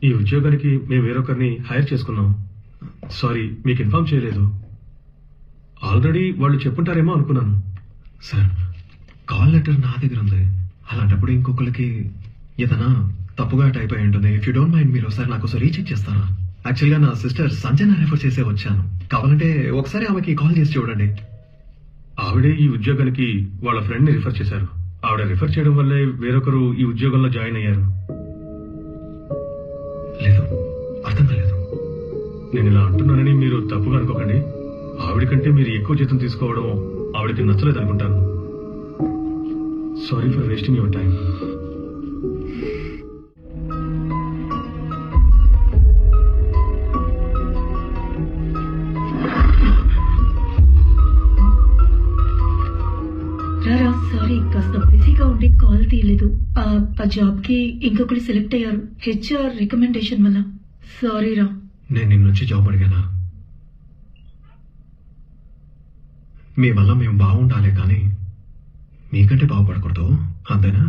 ఈ ఉద్యోగానికి మేము వేరొకరిని హైర్ చేసుకున్నాం. సారీ, మీకు ఇన్ఫార్మ్ చేయలేదు. ఆల్రెడీ వాళ్ళు చెప్పుంటారేమో అనుకున్నాను. సార్, కాల్ లెటర్ నా దగ్గర ఉంది. అలాంటప్పుడు ఇంకొకరికి ఏదైనా తప్పుగా టైప్ అయి ఉంటుంది. ఇఫ్ యూ డోంట్ మైండ్, మీరు ఒకసారి నాకు రీచెక్ చేస్తారా? యాక్చువల్గా నా సిస్టర్ సంజన రెఫర్ చేసే వచ్చాను. కావాలంటే ఒకసారి ఆమెకి కాల్ చేసి చూడండి. ఆవిడే ఈ ఉద్యోగానికి వాళ్ళ ఫ్రెండ్ ని రిఫర్ చేశారు. ఆవిడ రిఫర్ చేయడం వల్లే వేరొకరు ఈ ఉద్యోగంలో జాయిన్ అయ్యారు. లేదు, అర్థం కాలేదు. నేను ఇలా అంటున్నానని మీరు తప్పుగా అనుకోకండి. ఆవిడ కంటే మీరు ఎక్కువ జీతం తీసుకోవడం ఆవిడకి నచ్చలేదు అనుకుంటాను. Sorry for wasting your time. రారా, సారీ కాస్త బిజీగా ఉండి కాల్ తీయలేదు. ఆ జాబ్ కి ఇంకొకరు సెలెక్ట్ అయ్యారు హెచ్ఆర్ రికమెండేషన్ వల్ల. సారీ రా. నేను నిన్న నుంచి జాబ్ అడిగానా? మీ వల్ల మేము బాగుండాలి కానీ మీకంటే బాగుపడకూడదు, అంతేనా?